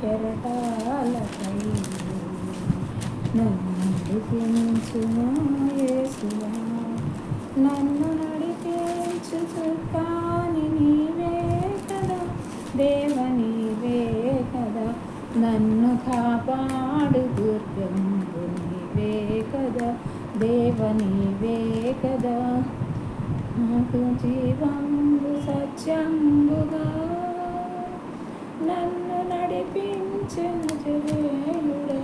కెరటాలపై నన్ను నడిపించుము యేసువా, నన్ను నడిపించు చుక్కాని నీవే కదా, దేవ నీవే కదా, నన్ను కాపాడు దుర్గంబు నీవే కదా, దేవ నీవే కదా, నాకు జీవంబు సత్యంబుగా నన్ను నడిపించెను జరేయుడా,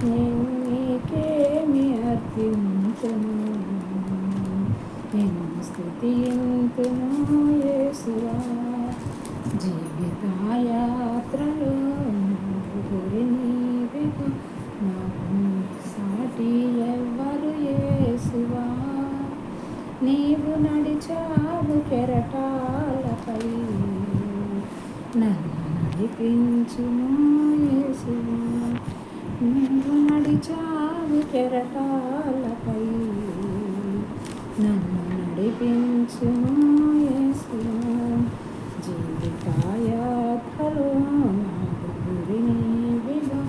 నేను నీకేమి అర్పించును, నిన్ను స్తుతింతును యేసువా, జీవితయాత్రలో గురి నీవెగా, నాకు సాటి ఎవ్వరు యేసువా, నీవు నడిచావు కెరటాలపై నన్ను నడిపించుము యేసువా, నీవు నడిచావు కెరటాలపై నన్ను నడిపించుము యేసువా, జీవితయాత్రలో నాకు గురి నీవెగా,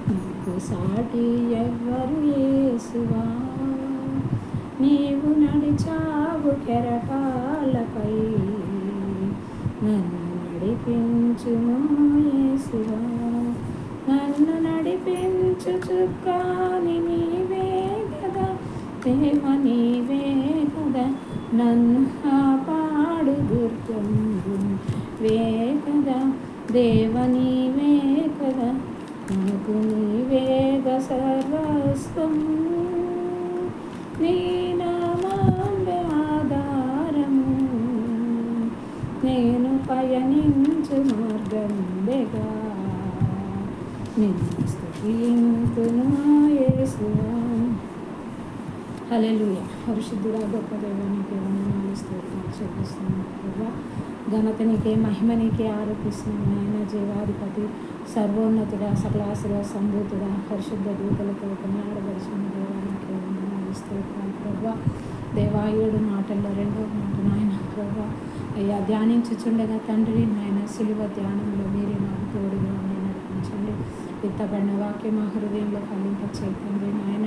నీకు సాటి ఎవ్వరు యేసువా, నీవు నడిచావు కెరటాలపై నన్ను నడిపించుము యేసువా, నన్ను నడిపించు చుక్కాని నీవే కదా, దేవ నీవే కదా, నన్ను కాపాడు దుర్గంబు నీవే కదా, దేవ నీవే కదా, నాకు నీవేగా సర్వస్వం, నీ నామమే ఆధారము, నేను పయనించు మార్గంబెగా, నిన్ను స్తుతింతును యేసువా. హల్లెలూయా. పరిశుద్ధుడా గొప్ప దేవానికి వందనాలు స్తోత్రాలు చెల్లిస్తున్నాను ప్రభా, ఘనతనికే మహిమనికే ఆరోపిస్తున్నాను నాయన, జీవాధిపతి సర్వోన్నతుడా సకల ఆశీర్వాద సంభూతుడా పరిశుద్ధ దూతలతో కొనియాడవలసిన దేవానికి వందనాలు స్తోత్రాలు ప్రభా. దేవా 7 మాటల్లో 2వ మాట నాయన ప్రభా, అయ్యా ధ్యానించుచుండగా తండ్రి నాయన సిలువ ధ్యానంలో మీరే నాకు తోడుగా నడిపించండి, విత్తబడిన వాక్యం మా హృదయంలో ఫలింప చేయండి నాయన,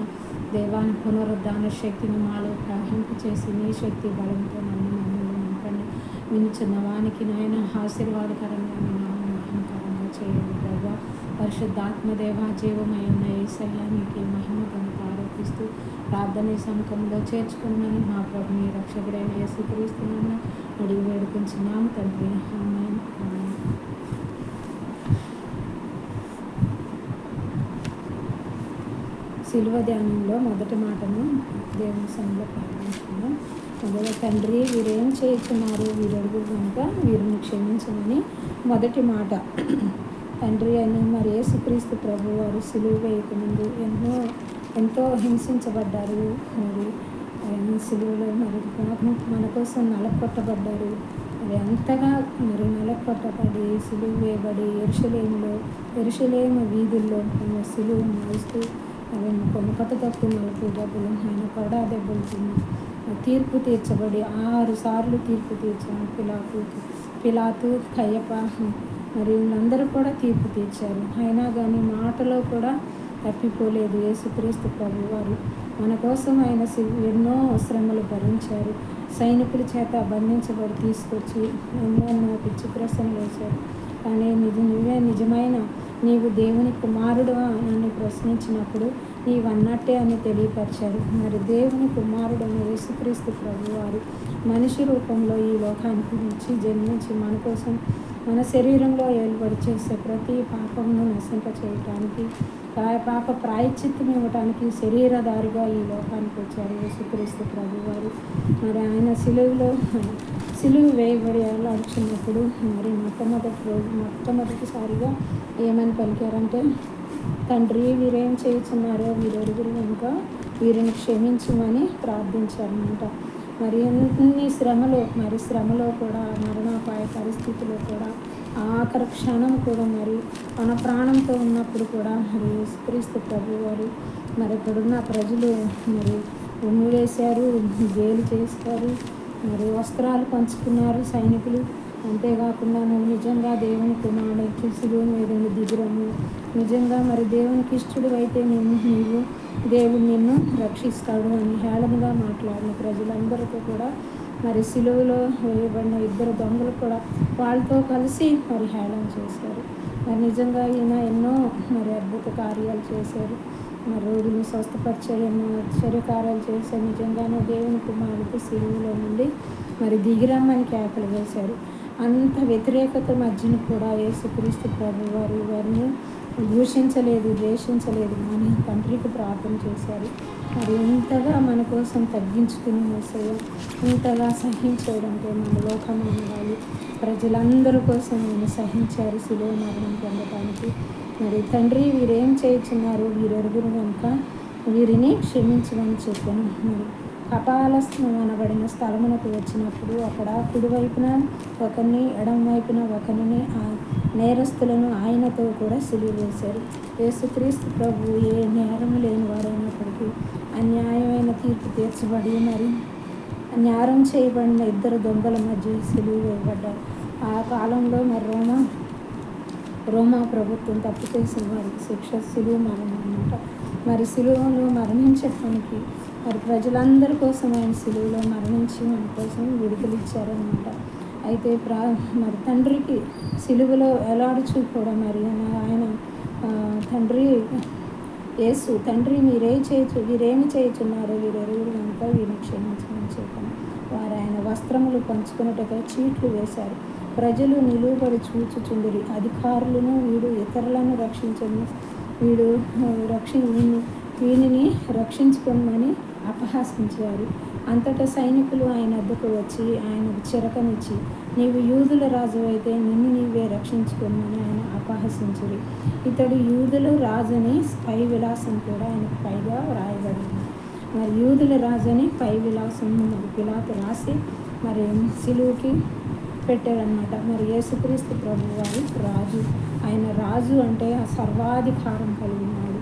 దేవాని పునరుద్ధాన శక్తిని మాలో ప్రవహింపు చేసి నీ శక్తి బలంతో మమ్మల్ని నింపండి, వినుచున్న వానికి నాయన ఆశీర్వాదకరంగా మీ నామం మహిమకరంగా చేయండి ప్రభా. పరిశుద్ధాత్మదేవ జీవమైన యేసయ్య నీకే మహిమ ఘనత ఆరోపిస్తూ ప్రార్థన సముఖంలో చేర్చుకున్నాను మా ప్రభు నీ రక్షకుడైన యేసుక్రీస్తునామమున అడిగి వేడుకుంటున్నాము తండ్రి, ఆమేన్. సిలువ ధ్యానంలో మొదటి మాటను దేవుని సన్నిధిలో ప్రార్థించుకున్నాం. మొదటి తండ్రి వీరేం చేస్తున్నారు, వీరడుగు కనుక వీరిని క్షమించమని మొదటి మాట. తండ్రి అయిన మరి యేసుక్రీస్తు ప్రభు వారు సిలువ వేయకముందు ఎంతో హింసించబడ్డారు, మరి ఆయన సిలువలో మరి మన కోసం నలకొట్టబడ్డారు, మరి అంతగా మరి నలకొట్టబడి సిలువ వేయబడి యెరూషలేము వీధుల్లో సిలువ మోస్తూ ఆయన కొనుకట తప్పు 40 దెబ్బలు, ఆయన కొరడా దెబ్బలు తిని తీర్పు తీర్చబడి 6 సార్లు తీర్పు తీర్చాను. పిలాతు కయ్యప మరి వీళ్ళందరూ కూడా తీర్పు తీర్చారు, అయినా కానీ మాటలో కూడా తప్పిపోలేదు యేసుక్రీస్తు ప్రభు వారు. మన కోసం ఆయన ఎన్నో శ్రమలు భరించారు, సైనికుల చేత బంధించబడి తీసుకొచ్చి ఎన్నో పిచ్చి ప్రశ్నలు వేశారు, కానీ నువ్వే నిజమైన నీవు దేవుని కుమారుడు అని ప్రశ్నించినప్పుడు నీవన్నట్టే అని తెలియపరిచారు. మరి దేవుని కుమారుడు అని యేసుక్రీస్తు ప్రభు వారు మనిషి రూపంలో ఈ లోకానికి వచ్చి జన్మించి మన కోసం మన శరీరంలో ఏర్పడి చేసే ప్రతి పాపమును నశింప చేయటానికి, పాప ప్రాయశ్చిత్తం ఇవ్వటానికి శరీరధారిగా ఈ లోకానికి వచ్చారు యేసుక్రీస్తు ప్రభు వారు. మరి ఆయన సిలువ వేయబడి అడుచున్నప్పుడు మరి మొట్టమొదటిసారిగా ఏమని పలికారంటే, తండ్రి వీరేం చేయుచున్నారో వీరెరుగురు కనుక వీరిని క్షమించమని ప్రార్థించారనమాట. మరి ఎన్ని శ్రమలో కూడా మరణాపాయ పరిస్థితిలో కూడా ఆఖరి క్షణం కూడా మరి మన ప్రాణంతో ఉన్నప్పుడు కూడా మరి యేసుక్రీస్తు ప్రభు వారు మరి ఇక్కడున్న ప్రజలు మరి ఉమ్మివేశారు, గేలి చేశారు, మరి వస్త్రాలు పంచుకున్నారు సైనికులు. అంతేకాకుండా నువ్వు నిజంగా దేవుని కుమారుడు శిలువ మీద నుండి దిగురము, నిజంగా మరి దేవునికి ఇష్టడు అయితే నీవు దేవుడు నిన్ను రక్షిస్తాడు అని హేళనగా మాట్లాడిన ప్రజలందరితో కూడా మరి సిలువలో వేయబడిన ఇద్దరు దొంగలు కూడా వాళ్ళతో కలిసి మరి హేళన చేశారు. మరి నిజంగా ఈయన ఎన్నో మరి అద్భుత కార్యాలు చేశారు, మరి రోగులు స్వస్థపరిచారు, ఎన్నో ఆశ్చర్యకార్యాలు చేశారు. నిజంగానే దేవుని కుమారుడికి సిలువలో నుండి మరి దిగిరమ్మని కేకలు వేశారు. అంత వ్యతిరేకత మధ్యన కూడా యేసుక్రీస్తు ప్రభు వారిని దూషించలేదు, ద్వేషించలేదు, కానీ తండ్రికి ప్రార్థన చేశారు. మరి ఇంతగా మన కోసం తగ్గించుకుని యేసయ్య ఇంతగా సహించడంతో మన లోకమానవాళ్ళు ప్రజలందరి కోసం ఆయన సహించారు శిలువ మరణం పొందడానికి. మరి తండ్రి వీరేం చేయుచున్నారు, వీరెరుగురు కనుక వీరిని క్షమించమని చెప్పాను. మరి కపాల అనబడిన స్థలమునకు వచ్చినప్పుడు అక్కడ కుడివైపున ఒకరిని, ఎడం వైపున ఒకరిని నేరస్తులను ఆయనతో కూడా సిలువ వేశారు. యేసుక్రీస్తు ప్రభు ఏ నేరం లేని వారైనప్పటికీ అన్యాయమైన తీర్పు తీర్చబడి మరి నేరం చేయబడిన ఇద్దరు దొంగల మధ్య సిలువ వేయబడ్డారు. ఆ కాలంలో మరి రోమా ప్రభుత్వం తప్పు చేసిన వారికి శిక్ష సిలువ మరణం అన్నమాట. మరి సిలువలో మరణించడానికి మరి ప్రజలందరి కోసం ఆయన సిలువలో మరణించి మన కోసం విడుదలిచ్చారనమాట. అయితే మరి తండ్రికి సిలువలో ఎలాడుచు కూడా మరి ఆయన తండ్రి యేసు తండ్రి వీరేమి చేయుచున్నారో వీరెరుగురు కనుక వీరిని క్షమించమని చెప్పాను. వారు ఆయన వస్త్రములు పంచుకున్నట్టుగా చీట్లు వేశారు. ప్రజలు నిలువబడి చూచుచుండిరి. అధికారులను వీడు ఇతరులను రక్షించను, వీనిని రక్షించుకోమని అపహాసించారు. అంతటా సైనికులు ఆయన వద్దకు వచ్చి ఆయనకు చిరకనిచ్చి, నీవు యూదుల రాజు అయితే నిన్ను నీవే రక్షించుకోమని ఆయన అపహసించురి. ఇతడు యూదుల రాజుని పై విలాసం కూడా ఆయనకు పైగా రాయబడింది. మరి యూదుల రాజుని పై విలాసం మరి పిలాతు రాసి మరి సిలువుకి పెట్టాడనమాట. మరి యేసుక్రీస్తు ప్రభు వారు రాజు. ఆయన రాజు అంటే ఆ సర్వాధికారం కలిగినాడు.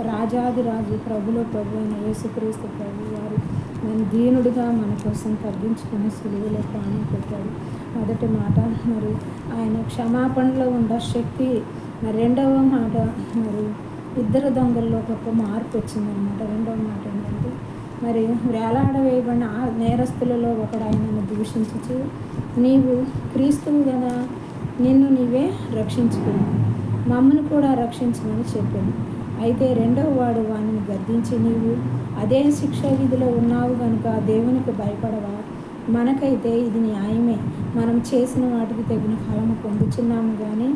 రాజాది రాజు, ప్రభులో ప్రభు అయిన యేసుక్రీస్తు ప్రభు వారు నేను దీనుడిగా మన కోసం తగ్గించుకుని సిలువలో ప్రాణం పెట్టాడు. మొదటి మాట మరి ఆయన క్షమాపణలో ఉన్న శక్తి. మరి రెండవ మాట మరి ఇద్దరు దొంగల్లో గొప్ప మార్పు వచ్చిందనమాట. రెండవ మాట ఏంటంటే మరి వేలాడవేయబడిన ఆ నేరస్తులలో ఒకడు ఆయనను దూషించు, నీవు క్రీస్తువు కదా, నిన్ను నీవే రక్షించుకుని మమ్మల్ని కూడా రక్షించమని చెప్పాను. అయితే రెండవ వాడు వానిని గద్దించి, నీవు అదే శిక్షా విధిలో ఉన్నావు కనుక దేవునికి భయపడవా? మనకైతే ఇది న్యాయమే, మనం చేసిన వాటికి తగిన ఫలము పొందుచున్నాము, కానీ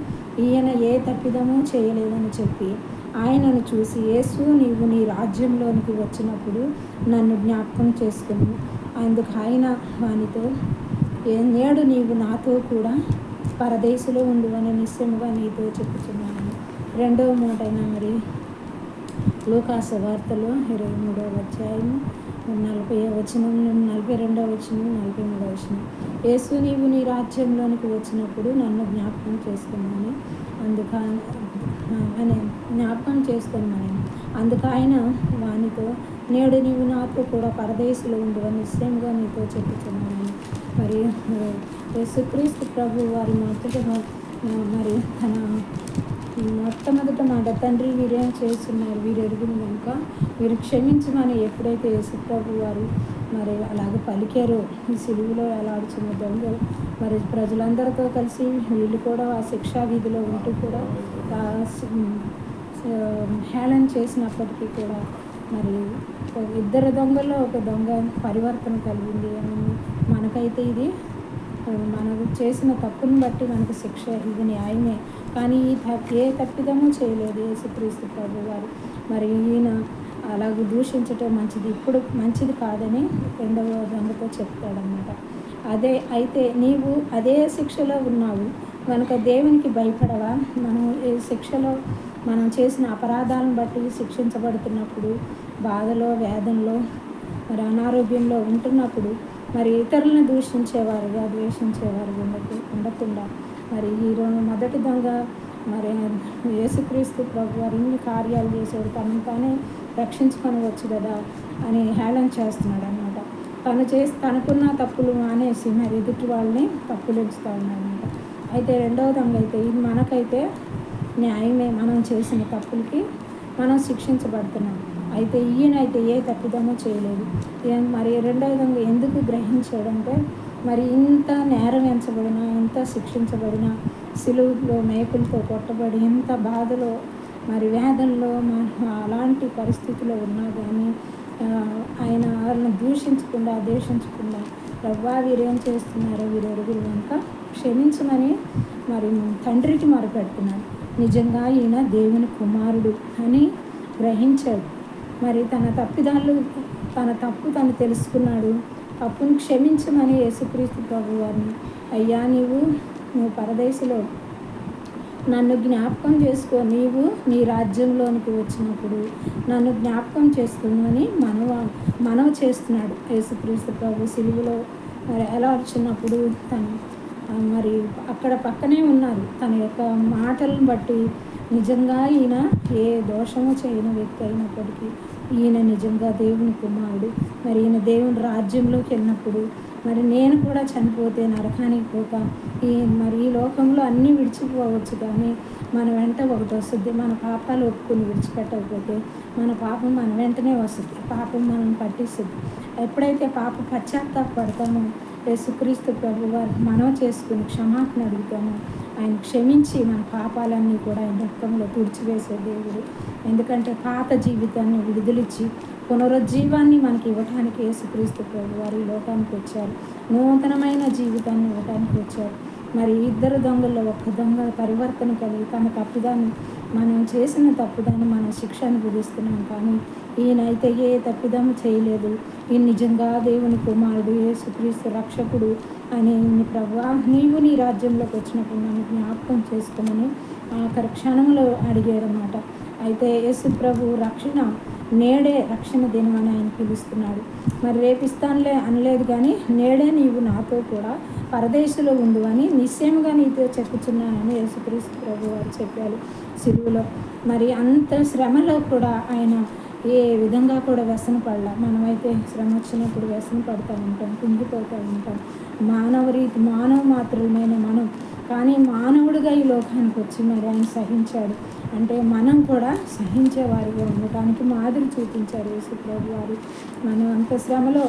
ఈయన ఏ తప్పిదమూ చేయలేదని చెప్పి ఆయనను చూసి, యేసు నీవు నీ రాజ్యంలోనికి వచ్చినప్పుడు నన్ను జ్ఞాపకం చేసుకుని. అందుకు ఆయన వానితో, నేడు నీవు నాతో కూడా పరదేశంలో ఉండువని నిశ్చయముగా నీతో చెప్పుచున్నాను. రెండవ మాట అయినా మరి లూకాసు వార్తలో 23వ అధ్యాయము 40వ వచనం, 42వ వచనం, 43వ వచనం. యేసు నీవు నీ రాజ్యంలోనికి వచ్చినప్పుడు నన్ను జ్ఞాపకం చేసుకున్నాను జ్ఞాపకం చేసుకున్నాను. అందుకు ఆయన వానితో, నేడు నీవు నాతో కూడా పరదేశంలో ఉండువని నిశ్చయంగా నీతో చెప్పుచున్నాను. మరి యేసుక్రీస్తు ప్రభు వారి మరి తన మొట్టమొదట మాట, తండ్రి వీరేం చేస్తున్నారు, వీరు ఎరుగును కనుక వీరు క్షమించమని ఎప్పుడైతే యేసుప్రభు వారు మరి అలాగ పలికారో, ఈ సిలువలో ఎలాడుచున్న దొంగలు మరి ప్రజలందరితో కలిసి వీళ్ళు కూడా ఆ శిక్షా వీధిలో ఉంటూ కూడా హేళన చేసినప్పటికీ కూడా మరి ఇద్దరు దొంగల్లో ఒక దొంగ పరివర్తన కలిగింది. మనకైతే ఇది మనకు చేసిన తప్పును బట్టి మనకు శిక్ష, ఇది న్యాయమే, కానీ ఏ తప్పిదమూ చేయలేదు యేసుక్రీస్తు ప్రభు వారు. మరి ఈయన అలాగే దూషించటం మంచిది, ఇప్పుడు మంచిది కాదని రెండవ దొంగతో చెప్తాడనమాట. అయితే నీవు అదే శిక్షలో ఉన్నావు కనుక దేవునికి భయపడవా? మనం ఏ శిక్షలో మనం చేసిన అపరాధాలను బట్టి శిక్షించబడుతున్నప్పుడు, బాధలో వేదనలో మరి అనారోగ్యంలో ఉంటున్నప్పుడు మరి ఇతరులను దూషించేవారుగా ద్వేషించేవారుగా ఉండకుండా మరి ఈరోజు మొదటి దొంగ మరి యేసుక్రీస్తు ప్రభు వారు ఇన్ని కార్యాలు చేసేవారు, తనను తానే రక్షించుకొని వచ్చు కదా అని హేళన చేస్తున్నాడు అన్నమాట. తనకున్న తప్పులు మానేసి మరి ఎదుటి వాళ్ళని తప్పులు ఎంచుతూ ఉన్నాడనమాట. అయితే రెండవ దొంగ అయితే ఇది మనకైతే న్యాయమే, మనం చేసిన తప్పులకి మనం శిక్షించబడుతున్నాం. అయితే ఈయనైతే ఏ తప్పిదమో చేయలేదు. మరి రెండవ దొంగ ఎందుకు గ్రహించాడంటే మరి ఇంత నేరం ఎంచబడినా, ఇంత శిక్షించబడినా, సిలువలో మేకులతో కొట్టబడి ఇంత బాధలో మరి వేదనలో అలాంటి పరిస్థితిలో ఉన్నా కానీ ఆయన వాళ్ళని దూషించకుండా ద్వేషించకుండా రవ్వా వీరేం చేస్తున్నారో వీరెరుగురు కనుక క్షమించమని మరి తండ్రికి మొరపెడుతున్నాడు. నిజంగా ఈయన దేవుని కుమారుడు అని గ్రహించాడు. మరి తన తప్పు తను తెలుసుకున్నాడు. తప్పును క్షమించమని యేసుక్రీస్తు ప్రభు వారిని, అయ్యా నువ్వు పరదేశంలో నన్ను జ్ఞాపకం చేసుకో, నీవు నీ రాజ్యంలోనికి వచ్చినప్పుడు నన్ను జ్ఞాపకం చేసుకోమని మనవ చేస్తున్నాడు యేసుక్రీస్తు ప్రభు. సిలువలో మరి ఎలాడుచున్నప్పుడు తను మరి అక్కడ పక్కనే ఉన్నారు. తన యొక్క మాటలను బట్టి నిజంగా ఈయన ఏ దోషము చేయని వ్యక్తి అయినప్పటికీ ఈయన నిజంగా దేవుని కుమారుడు. మరి ఈయన దేవుని రాజ్యంలోకి వెళ్ళినప్పుడు మరి నేను కూడా చనిపోతే నరకానికి పోక మరి ఈ లోకంలో అన్నీ విడిచిపోవచ్చు, కానీ మన వెంట ఒకటి వస్తుంది. మన పాపాలు ఒప్పుకొని విడిచిపెట్టకపోతే మన పాపం మన వెంటనే వస్తుంది. పాపం మనం పట్టిస్తుంది. ఎప్పుడైతే పాప పశ్చాత్తాపడతామో యేసుక్రీస్తు ప్రభు వారు మనం చేసుకుని క్షమాపణ అడుగుతామో ఆయన క్షమించి మన పాపాలన్నీ కూడా ఆయన రక్తంలో తుడిచివేసే దేవుడు. ఎందుకంటే పాత జీవితాన్ని విడుదలిచ్చి పునరుజ్జీవాన్ని మనకి ఇవ్వటానికి యేసుక్రీస్తు ప్రభు వారు ఈ లోకానికి వచ్చారు. నూతనమైన జీవితాన్ని ఇవ్వటానికి వచ్చారు. మరి ఇద్దరు దొంగల్లో ఒక దొంగ పరివర్తన కలిగి తన తప్పుదాన్ని మనం చేసిన తప్పుదాన్ని మనం శిక్ష అనుభవిస్తున్నాం, కానీ ఈయనైతే ఏ తప్పిదము చేయలేదు. ఈ నిజంగా దేవుని కుమారుడు యేసుక్రీస్తు రక్షకుడు అని ప్రభువా నీవు నీ రాజ్యంలోకి వచ్చినప్పుడు నన్ను జ్ఞాపకం చేసుకోమని ఆఖరి క్షణంలో అడిగాడనమాట. అయితే యేసు ప్రభు నేడే రక్షణ దినమని ఆయన పిలుస్తున్నాడు. మరి రేపిస్తానులే అనలేదు, కానీ నేడే నీవు నాతో కూడా పరదేశంలో ఉండు అని నిశ్చయంగా నీతో చెప్పుచున్నానని యేసుక్రీస్తు ప్రభు వారు చెప్పారు సిలువలో. మరి అంత శ్రమలో కూడా ఆయన ఏ విధంగా కూడా వ్యసన పడలా. మనమైతే శ్రమ వచ్చినప్పుడు వ్యసన పడుతూ ఉంటాం, కుంగిపోతూ ఉంటాం. మానవ మాత్రమైన మనం, కానీ మానవుడిగా ఈ లోకానికి వచ్చి మరి ఆయన సహించాడు. అంటే మనం కూడా సహించేవారిగా ఉండటానికి మాదిరి చూపించారు యేసు ప్రభు వారు. మనం అంత శ్రమలో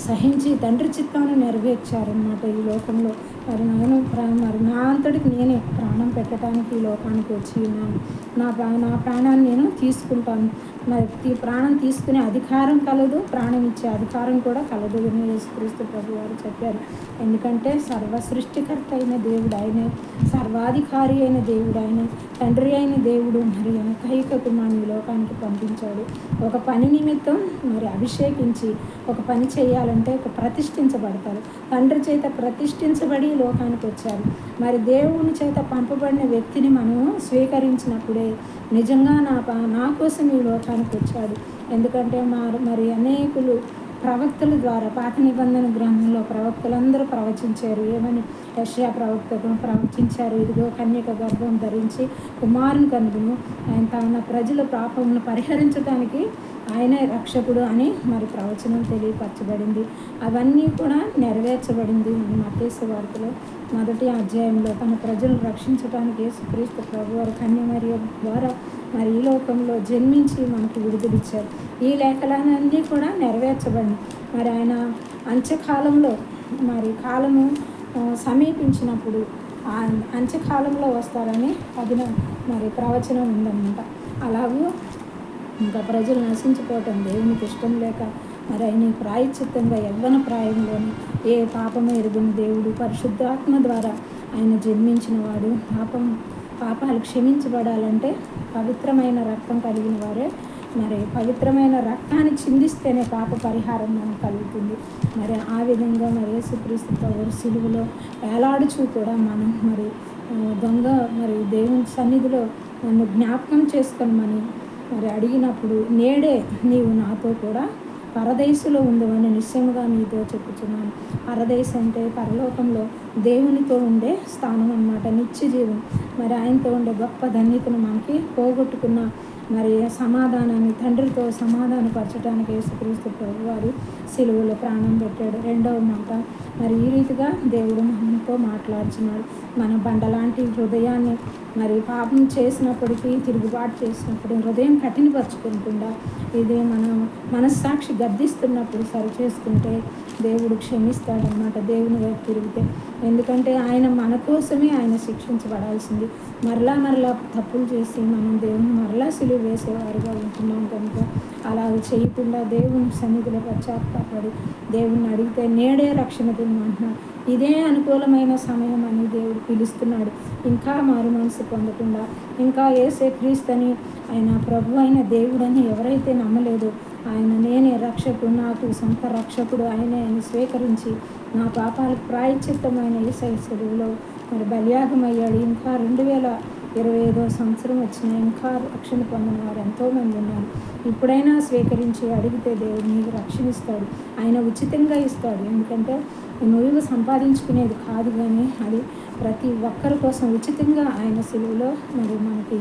సహించి తండ్రి చిత్తాన్ని నెరవేర్చారనమాట ఈ లోకంలో. మరి నా అంతటికి నేనే ప్రాణం పెట్టడానికి ఈ లోకానికి వచ్చి ఉన్నాను. నా ప్రాణాన్ని నేను తీసుకుంటాను. మరి ప్రాణం తీసుకునే అధికారం కలదు, ప్రాణం ఇచ్చే అధికారం కూడా కలదు అని యేసుక్రీస్తు ప్రభు వారు చెప్పారు. ఎందుకంటే సర్వ సృష్టికర్త అయిన దేవుడు ఆయనే, సర్వాధికారి అయిన దేవుడు ఆయనే, తండ్రి అయిన దేవుడు మరి ఏకైక కుమారుని లోకానికి పంపించాడు. ఒక పని నిమిత్తం మరి అభిషేకించి ఒక పని చేయాలంటే ప్రతిష్ఠించబడతారు. తండ్రి చేత ప్రతిష్ఠించబడి లోకానికి వచ్చారు. మరి దేవుని చేత పంపబడిన వ్యక్తిని మనము స్వీకరించినప్పుడే నిజంగా నా కోసం ఈ లోకానికి వచ్చాడు. ఎందుకంటే మరి అనేకులు ప్రవక్తల ద్వారా పాత నిబంధన గ్రంథంలో ప్రవక్తలందరూ ప్రవచించారు. ఏమని? యెషయా ప్రవక్తకు ప్రవచించారు, ఇదిగో కన్యక గర్భం ధరించి కుమారుని కనుగొను, ఆయన తన ప్రజల పాపములను పరిహరించడానికి ఆయనే రక్షకుడు అని మరి ప్రవచనం తెలియపరచబడింది. అవన్నీ కూడా నెరవేర్చబడింది. మన మత్తయి సువార్తలో 1వ అధ్యాయంలో తన ప్రజలను రక్షించడానికి యేసుక్రీస్తు ప్రభువారు కన్యమరియ ద్వారా మరి ఈ లోకంలో జన్మించి మనకు విడుదలిచ్చారు. ఈ లేఖలన్నీ కూడా నెరవేర్చబడింది. మరి ఆయన అంత్యకాలంలో మరి కాలము సమీపించినప్పుడు ఆ అంత్యకాలంలో వస్తారని మరి ప్రవచనం ఉందన్నమాట. అలాగూ ఇంకా ప్రజలు నశించిపోవటం దేవునికి ఇష్టం లేక మరి ఆయన ప్రాయశ్చిత్తంగా యవ్వన ప్రాయంలోని ఏ పాపము ఎరుగుని దేవుడు పరిశుద్ధాత్మ ద్వారా ఆయన జన్మించిన వాడు. పాపాలు క్షమించబడాలంటే పవిత్రమైన రక్తం కలిగిన వారే మరి పవిత్రమైన రక్తాన్ని చిందిస్తేనే పాప పరిహారం మనకు కలుగుతుంది. మరి ఆ విధంగా మరి యేసుక్రీస్తు ప్రభువు సిలువలో వేలాడుచూ కూడా మనం మరి దొంగ మరి దేవుని సన్నిధిలో నన్ను జ్ఞాపకం చేసుకోమని మరి అడిగినప్పుడు నేడే నీవు నాతో కూడా పరదేశంలో ఉండవని నిశ్చయముగా నీతో చెప్పుచున్నాను. పరదేశం అంటే పరలోకంలో దేవునితో ఉండే స్థానం అన్నమాట, నిత్య జీవం. మరి ఆయనతో ఉండే గొప్ప ధన్యతను మనకి పోగొట్టుకున్న మరి సమాధానాన్ని తండ్రితో సమాధానపరచడానికి యేసుక్రీస్తు ప్రభు వారు సిలువలో ప్రాణం పెట్టాడు. రెండవ మాట, మరి ఈ రీతిగా దేవుడు మనతో మాట్లాడుతున్నాడు. మన బండలాంటి హృదయాన్ని మరి పాపం చేసినప్పటికీ, తిరుగుబాటు చేసినప్పుడు హృదయం కఠినపరచుకుంటుండా ఇది మనం మనస్సాక్షి గద్దిస్తున్నప్పుడు సరి చేసుకుంటే దేవుడు క్షమిస్తాడనమాట, దేవుని వైపు తిరిగితే. ఎందుకంటే ఆయన మన కోసమే ఆయన శిక్షించబడాల్సింది. మరలా తప్పులు చేసి మనం దేవుని మరలా సిలువ వేసేవారుగా ఉంటున్నాం కనుక అలా చేయకుండా దేవుని సన్నిధిలో పశ్చాత్తాపడి దేవుణ్ణి అడిగితే నేడే రక్షణ పొందమంటున్నాడు. ఇదే అనుకూలమైన సమయం అని దేవుడు పిలుస్తున్నాడు. ఇంకా మారు మనసు పొందకుండా, ఇంకా యేసే క్రీస్తుని ఆయన ప్రభు అయిన దేవుడని ఎవరైతే నమ్మలేదో, ఆయన నేనే రక్షకుడు, నాకు సొంత రక్షకుడు ఆయనే అని స్వీకరించి నా పాపాలకు ప్రాయశ్చిత్తమైన యేసయ్య సిలువలో మరి బలియాగమయ్యాడు. ఇంకా 2025 సంవత్సరం వచ్చినా ఇంకా రక్షణ పొందిన వారు ఎంతోమంది ఉన్నారు. ఇప్పుడైనా స్వీకరించి అడిగితే దేవుడు నీకు రక్షణ ఇస్తాడు. ఆయన ఉచితంగా ఇస్తాడు. ఎందుకంటే నువ్వు సంపాదించుకునేది కాదు, కానీ అది ప్రతి ఒక్కరి కోసం ఉచితంగా ఆయన సిలువలో మరి మనకి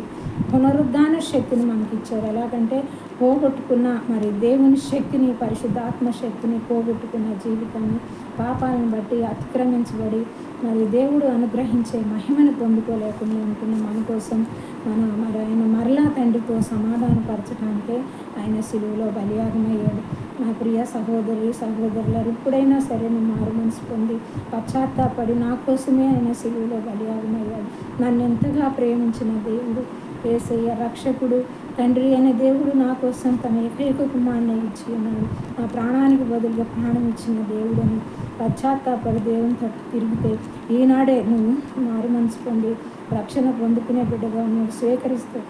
పునరుద్ధాన శక్తిని మనకి ఇచ్చారు. ఎలాగంటే పోగొట్టుకున్న మరి దేవుని శక్తిని, పరిశుద్ధాత్మ శక్తిని పోగొట్టుకున్న జీవితాన్ని పాపాలను బట్టి అతిక్రమించబడి మరి దేవుడు అనుగ్రహించే మహిమను పొందుకోలేకుండా ఉంటున్న మన కోసం మరి ఆయన మరలా తండ్రితో సమాధానపరచడానికే ఆయన సిలువలో బలియాగమయ్యాడు. నా ప్రియ సహోదరులారు, ఇప్పుడైనా సరే నువ్వు మారు మనసు పొంది పశ్చాత్తాపడి నా కోసమే ఆయన సిలువలో బలియాగమయ్యాడు. నన్ను ఎంతగా ప్రేమించిన దేవుడు యేసయ్య రక్షకుడు, తండ్రి అనే దేవుడు నా కోసం తన ఏకైక కుమారుని ఇచ్చి ఉన్నాడు. నా ప్రాణానికి బదులుగా ప్రాణం ఇచ్చిన దేవుడని పశ్చాత్తాపడి దేవుని తట్టు తిరిగితే ఈనాడే నువ్వు మారు మనసు పొంది రక్షణ పొందుకునే బిడ్డగా నువ్వు స్వీకరిస్తే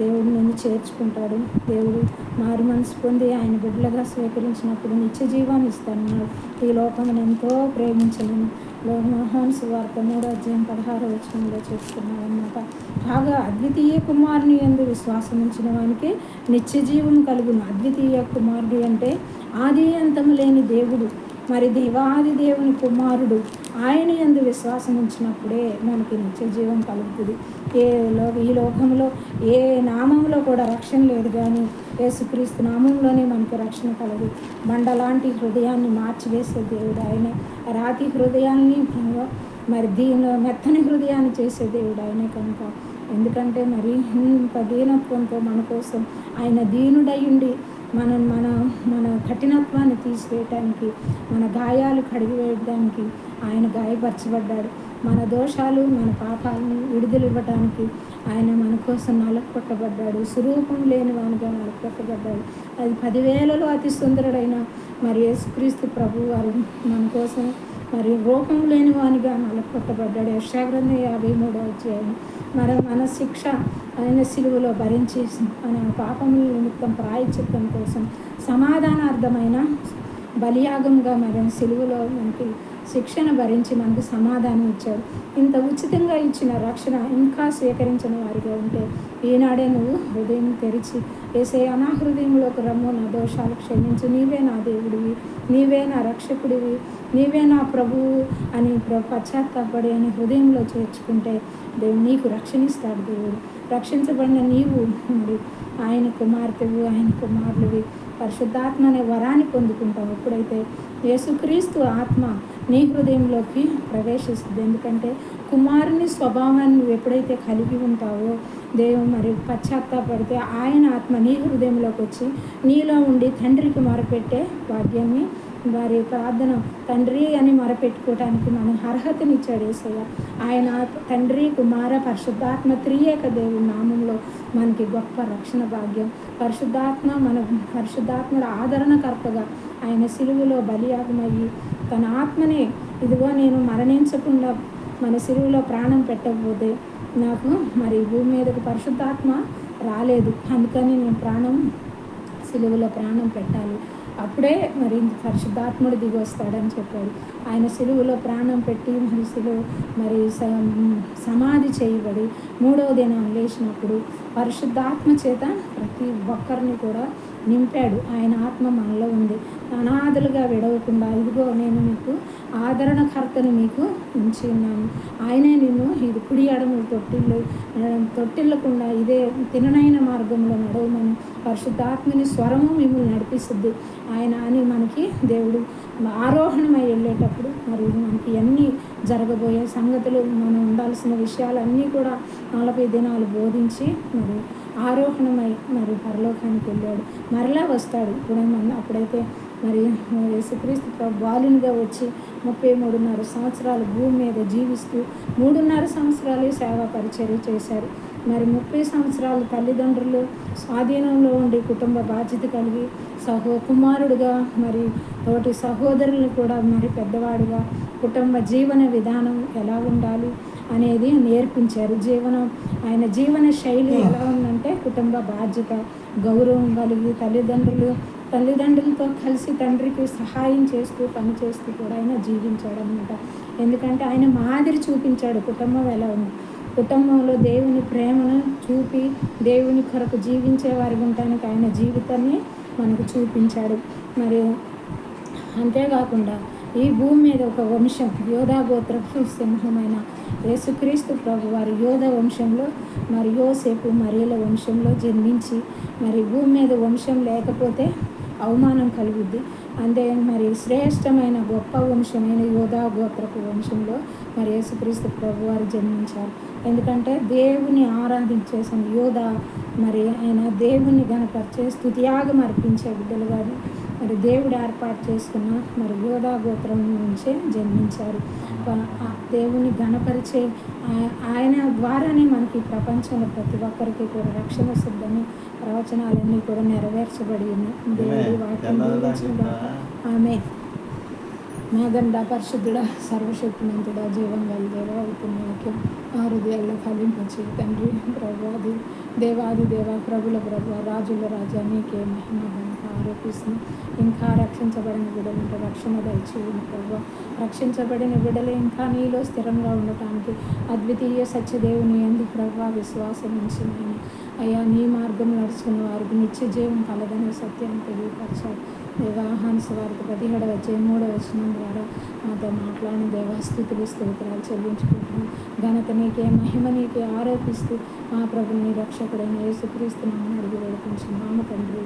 దేవుడు నిన్ను చేర్చుకుంటాడు. దేవుడు మారు మనసు పొంది ఆయన బిడ్డలుగా స్వీకరించినప్పుడు నిత్య జీవాన్ని ఇస్తానన్నాడు. ఈ లోకమును ఎంతో ప్రేమించలేను యోహాను సువార్త 3:16 చెప్తున్నాడు అన్నమాట. కాగా అద్వితీయ కుమారుని యందు విశ్వాసం ఉంచిన వానికి నిత్య జీవం కలుగును. అద్వితీయ కుమారుడు అంటే ఆది అంతము లేని దేవుడు, మరి దేవాది దేవుని కుమారుడు. ఆయన యందు విశ్వాసం ఉంచినప్పుడే మనకి నిత్య జీవం కలుగుతుంది. ఈ లోకంలో ఏ నామంలో కూడా రక్షణ లేదు, కానీ యేసుక్రీస్తు నామంలోనే మనకు రక్షణ కలదు. బండలాంటి హృదయాన్ని మార్చివేసే దేవుడు ఆయనే. రాతి హృదయాన్ని మరి మెత్తని హృదయాన్ని చేసే దేవుడు ఆయనే కనుక. ఎందుకంటే మరి ఇంత దీనత్వంతో మన కోసం ఆయన దీనుడయ్యుండి మన కఠినత్వాన్ని తీసివేయటానికి, మన గాయాలు కడిగివేయడానికి ఆయన గాయపరచబడ్డాడు. మన దోషాలు, మన పాపాలను విడుదలివ్వటానికి ఆయన మన కోసం నలకొట్టబడ్డాడు. స్వరూపం లేని వానిగా నలకొట్టబడ్డాడు. అది 10,000లో అతి సుందరుడైన మరి యేసుక్రీస్తు ప్రభు వారు మన కోసం మరి రూపం లేని వానిగా నలకొట్టబడ్డాడు. యెషయా గ్రంథం 53 మన శిక్ష ఆయన సిలువలో భరించేసి మన పాపముల నిమిత్తం ప్రాయశ్చిత్తం కోసం సమాధానార్థమైన బలియాగంగా మరి సిలువలో మనకి శిక్షణ భరించి మనకు సమాధానం ఇచ్చాడు. ఇంత ఉచితంగా ఇచ్చిన రక్షణ ఇంకా స్వీకరించిన వారిగా ఉంటే ఈనాడే నువ్వు హృదయం తెరిచి యేసయ్యా నా హృదయంలోకి రమ్ము, నా దోషాలు క్షమించు, నీవే నా దేవుడివి, నీవే నా రక్షకుడివి, నీవే నా ప్రభువు అని పశ్చాత్తాపడి అని హృదయంలో చేర్చుకుంటే దేవుడు నీకు రక్షణిస్తాడు. దేవుడు రక్షించబడిన నీవు మరి ఆయన కుమార్తెవు, ఆయన కుమారులువి, పరిశుద్ధాత్మ అనే వరాన్ని పొందుకుంటావు. ఎప్పుడైతే యేసుక్రీస్తు ఆత్మ నీ హృదయంలోకి ప్రవేశిస్తుంది. ఎందుకంటే కుమారుని స్వభావాన్ని నువ్వు ఎప్పుడైతే కలిగి ఉంటావో దేవుడు మరి పశ్చాత్తాపడితే ఆయన ఆత్మ నీ హృదయంలోకి వచ్చి నీలో ఉండి తండ్రికి మొరపెట్టే భాగ్యాన్ని వారి ప్రార్థన తండ్రి అని మొరపెట్టుకోవటానికి మనం అర్హతనిచ్చాడు యేసయ్య. ఆయన తండ్రి, కుమార, పరిశుద్ధాత్మ త్రియేక దేవుడి నామంలో మనకి గొప్ప రక్షణ భాగ్యం. పరిశుద్ధాత్ముడు ఆదరణకర్తగా ఆయన సిలువలో బలియాగమయ్యి తన ఆత్మనే ఇదిగో నేను మరణించకుండా మన సిలువలో ప్రాణం పెట్టకపోతే నాకు మరి భూమి మీదకు పరిశుద్ధాత్మ రాలేదు, అందుకని నేను సిలువలో ప్రాణం పెట్టాలి, అప్పుడే మరి పరిశుద్ధాత్ముడు దిగి వస్తాడని చెప్పాడు. ఆయన సిలువలో ప్రాణం పెట్టి మరి మరి సమాధి చేయబడి 3వ దినం లేచినప్పుడు పరిశుద్ధాత్మ చేత ప్రతి ఒక్కరిని కూడా నింపాడు. ఆయన ఆత్మ మనలో ఉంది. అనాథలుగా విడవకుండా ఇదిగో నేను మీకు ఆదరణకర్తను మీకు ఉంచి ఉన్నాను. ఆయనే నిన్ను ఇది కుడి ఎడమ తొట్టిల్లకుండా ఇదే తిననైన మార్గంలో నడవమని పరిశుద్ధాత్మని స్వరము మిమ్మల్ని నడిపిస్తుంది ఆయన అని మనకి దేవుడు ఆరోహణమై వెళ్ళేటప్పుడు మరి మనకి అన్నీ జరగబోయే సంగతులు మనం ఉండాల్సిన విషయాలన్నీ కూడా 40 దినాలు బోధించి మరి ఆరోహణమై మరి పరలోకానికి వెళ్ళాడు. మరలా వస్తాడు. అప్పుడైతే మరి యేసుక్రీస్తు బాలునిగా వచ్చి 33.5 సంవత్సరాలు భూమి మీద జీవిస్తూ 3.5 సంవత్సరాలు సేవా పరిచర్య చేశారు. మరి 30 సంవత్సరాలు తల్లిదండ్రులు స్వాధీనంలో ఉండి కుటుంబ బాధ్యత కలిగి కుమారుడుగా మరి తోటి సహోదరులు కూడా మరి పెద్దవాడుగా కుటుంబ జీవన విధానం ఎలా ఉండాలి అనేది నేర్పించారు. ఆయన జీవన శైలి ఎలా ఉందంటే కుటుంబ బాధ్యత, గౌరవం కలిగి తల్లిదండ్రులతో కలిసి తండ్రికి సహాయం చేస్తూ పనిచేస్తూ కూడా ఆయన జీవించాడనమాట. ఎందుకంటే ఆయన మాదిరి చూపించాడు కుటుంబం ఎలా ఉంది. కుటుంబంలో దేవుని ప్రేమను చూపి దేవుని కొరకు జీవించే వారి ఉండటానికి ఆయన జీవితాన్ని మనకు చూపించాడు. మరి అంతేకాకుండా ఈ భూమి మీద ఒక వంశం యోధా గోత్రపు సింహమైన యేసుక్రీస్తు ప్రభు వారి యోధ వంశంలో మరి యోసేపు మరియల వంశంలో జన్మించి మరి భూమి మీద వంశం లేకపోతే అవమానం కలుగుద్ది. అంతే మరి శ్రేష్టమైన గొప్ప వంశమైన యోధా గోత్రపు వంశంలో మరి యేసుక్రీస్తు ప్రభు వారు జన్మించారు. ఎందుకంటే దేవుని ఆరాధించేసిన యోధా మరి ఆయన దేవుని గణపరిచే స్తుతియాగం అర్పించే బిడ్డలుగా మరి దేవుడు ఏర్పాటు చేసుకున్న మరి యోధా గోత్రం నుంచే జన్మించారు. దేవుని గణపరిచే ఆయన ద్వారానే మనకి ప్రపంచంలో ప్రతి ఒక్కరికి కూడా రక్షణ సిద్ధని ప్రవచనాలన్నీ కూడా నెరవేర్చబడి ఉన్నాయి. దేవుడి వాక్యం ఆమె నాగండ పరిశుద్ధుడా సర్వశక్తిమంతుడా జీవం కలిగేవా అవుతున్న వాక్యం ఆ హృదయాల్లో ఫలింపచి తండ్రి ప్రభువాది దేవాది దేవ ప్రభుల ప్రభు రాజుల రాజా నీకే మహిమ ఘనత ఆరోపిస్తుంది. ఇంకా రక్షించబడిన బిడ్డలు రక్షణ దయచేయండి ప్రభు. రక్షించబడిన బిడ్డలు ఇంకా నీలో స్థిరంగా ఉండటానికి అద్వితీయ సత్యదేవుని యందు ప్రభు విశ్వాసం ఉంచి అయ్యా నీ మార్గం నడుచుకున్న వారికి నిత్య జీవం కలదనే సత్యాన్ని తెలియపరిచారు. దేవాహాన్స్ వారికి 17వ అధ్యాయం 3వ వచనం ద్వారా మాతో మాట్లాడిన దేవాస్థుతులు స్తోత్రాలు చెల్లించుకుంటున్నాం. ఘనత నీకే మహిమ నీకే ఆరోపిస్తూ మా ప్రభుని రక్షకుడైన యేసుక్రీస్తు నామమున అడిగి వేడుకుంటున్నాము తండ్రి.